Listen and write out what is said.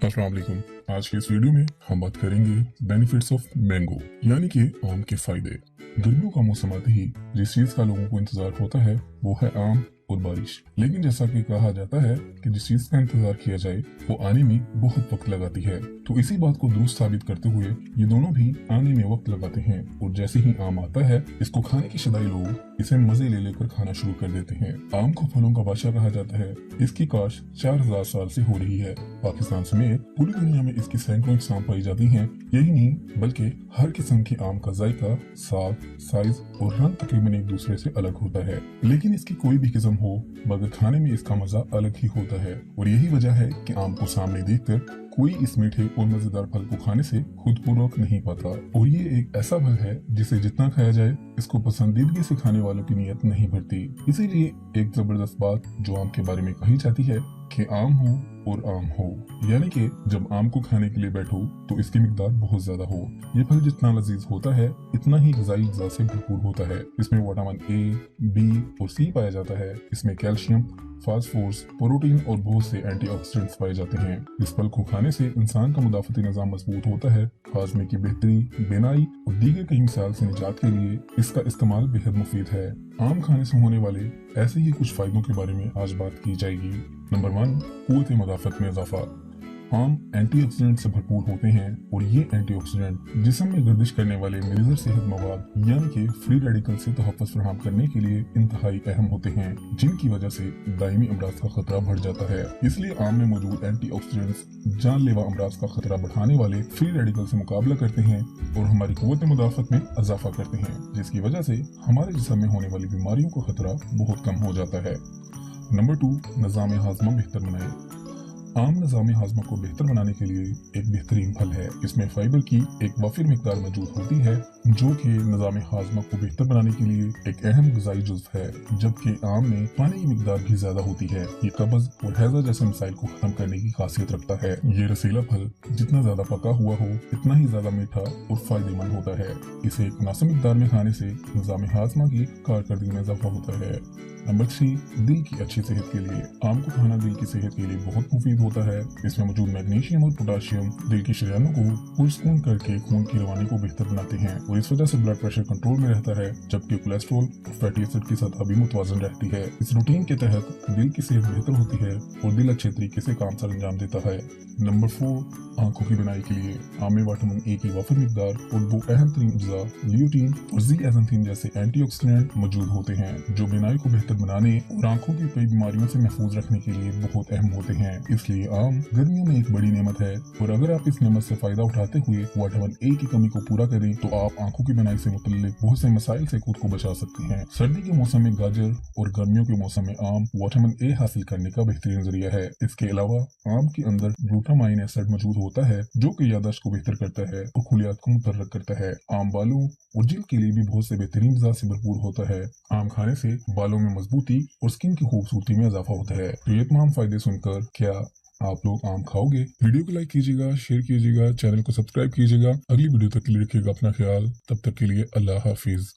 अस्सलाम वालेकुम। आज के इस वीडियो में हम बात करेंगे बेनिफिट्स ऑफ मैंगो यानी कि आम के फायदे। गर्मियों का मौसम आते ही जिस चीज का लोगों को इंतजार होता है वो है आम और बारिश। लेकिन जैसा कि कहा जाता है कि जिस चीज का इंतजार किया जाए वो आने में बहुत वक्त लगाती है, तो इसी बात को दुरुस्त साबित करते हुए ये दोनों भी आने में वक्त लगाते हैं। और जैसे ही आम आता है इसको खाने के शदाई लोग इसे मजे ले लेकर खाना शुरू कर देते हैं। आम को फलों का बादशाह कहा जाता है। इसकी काश 4000 साल से हो रही है। पाकिस्तान समेत पूरी दुनिया में इसकी सैकड़ों किस्में पाई जाती हैं। यही नहीं बल्कि हर किस्म के आम का जायका, स्वाद, साइज और रंग तकरीबन एक दूसरे से अलग होता है। लेकिन इसकी कोई भी किस्म हो मगर खाने में इसका मजा अलग ही होता है। और यही वजह है कि आम को सामने देखकर कोई इस मीठे और मजेदार फल को खाने से खुद को रोक नहीं पाता। और ये एक ऐसा फल है जिसे जितना खाया जाए इसको पसंदीदगी से खाने वालों की नीयत नहीं भरती। इसीलिए एक जबरदस्त बात जो आम के बारे में कही जाती है कि आम हो और आम हो, यानी कि जब आम को खाने के लिए बैठो तो इसकी मिकदार बहुत ज्यादा हो। ये फल जितना लजीज होता है इतना ही ग़िज़ाई अज्जा से भरपूर होता है। इसमें विटामिन ए, बी और सी पाया जाता है। इसमें कैल्शियम, फास्फोरस, प्रोटीन और बहुत से एंटीऑक्सीडेंट्स पाए जाते हैं। इस फल को खाने से इंसान का मुदाफ़ती निज़ाम मजबूत होता है। हाजमे की बेहतरी, बिनाई और दीगर कई मिसाल से निजात के लिए इसका इस्तेमाल बेहद मुफीद है। आम खाने से होने वाले ऐसे ही कुछ फायदों के बारे में आज बात की जाएगी। नंबर 1, क़ुव्वत मुदाफ़त में इजाफा। आम एंटीऑक्सीडेंट से भरपूर होते हैं और ये एंटीऑक्सीडेंट जिस्म में गर्दिश करने वाले मुज़र सेहत मवाद यानी कि फ्री रेडिकल से तहफ़्फ़ुज़ फराहम करने के लिए इंतहाई अहम होते हैं, जिनकी वजह से दायमी अमराज का खतरा बढ़ जाता है। इसलिए आम में मौजूद एंटीऑक्सीडेंट्स जानलेवा अमराज का खतरा बढ़ाने वाले फ्री रेडिकल से मुकाबला करते हैं और हमारी क़ुव्वत मुदाफ़त में इजाफा करते हैं, जिसकी वजह से हमारे जिस्म में होने वाली बीमारियों का खतरा बहुत कम हो जाता है। नंबर 2, निज़ाम हाज़मा बेहतर बनाए। आम निज़ाम हाज़मा को बेहतर बनाने के लिए एक बेहतरीन फल है। इसमें फाइबर की एक वाफिर मिकदार मौजूद होती है जो कि निज़ाम हाज़मा को बेहतर बनाने के लिए एक अहम ग़िज़ाई जुज़्व है, जबकि आम में पानी की मिकदार भी ज्यादा होती है। ये कब्ज़ और हैज़ा जैसे मसाइल को खत्म करने की खासियत रखता है। ये रसीला फल जितना ज्यादा पका हुआ हो इतना ही ज्यादा मीठा और फायदेमंद होता है। इसे एक मुनासिब मिकदार में खाने से निज़ाम हाज़मा की कारकर्दगी में इजाफा होता है। नंबर 3, दिल की अच्छी सेहत के लिए। आम को खाना दिल की सेहत के लिए बहुत मुफीद होता है। इसमें मौजूद मैग्नीशियम और पोटाशियम दिल की शरियानों को पुरस्कून करके खून की रवानी को बेहतर बनाते हैं और इस वजह से ब्लड प्रेशर कंट्रोल में रहता है, जबकि कोलेस्ट्रॉल और फैटी एसिड की सतह भी मुतवाजन रहती है। इस रूटीन के तहत दिल की सेहत बेहतर होती है और दिल अच्छे तरीके से काम सर अंजाम देता है। नंबर 4, आंखों की बनाई के लिए। आम में विटामिन ए की वाफिर मिकदार और वो अहम तरीन अज्जा लियोटीन और ज़ीएज़ैंथीन जैसे एंटीऑक्सीडेंट मौजूद होते हैं जो बिनाई को बेहतर बनाने और आंखों की कई बीमारियों से महफूज रखने के लिए बहुत अहम होते हैं। इसलिए आम गर्मियों में एक बड़ी नेमत है और अगर आप इस नेमत से फायदा उठाते हुए विटामिन ए की कमी को पूरा करें तो आप आंखों की बनाई से मुतल्लिक बहुत से मसाइल से खुद को बचा सकते हैं। सर्दी के मौसम में गाजर और गर्मियों के मौसम में आम विटामिन ए हासिल करने का बेहतरीन जरिया है। इसके अलावा आम के अंदर ग्लूटामाइन एसिड मौजूद होता है जो कि याददाश्त को बेहतर करता है और खुलियात को मुतहर्रिक करता है। आम बालों और जिल्द के लिए भी बहुत से बेहतरीन ग़िज़ा से भरपूर होता है। आम खाने से बालों में मजबूती और स्किन की खूबसूरती में इजाफा होता है। तो ये तमाम फायदे सुनकर क्या आप लोग आम खाओगे? वीडियो को लाइक कीजिएगा, शेयर कीजिएगा, चैनल को सब्सक्राइब कीजिएगा। अगली वीडियो तक के लिए रखिएगा अपना ख्याल। तब तक के लिए अल्लाह हाफिज।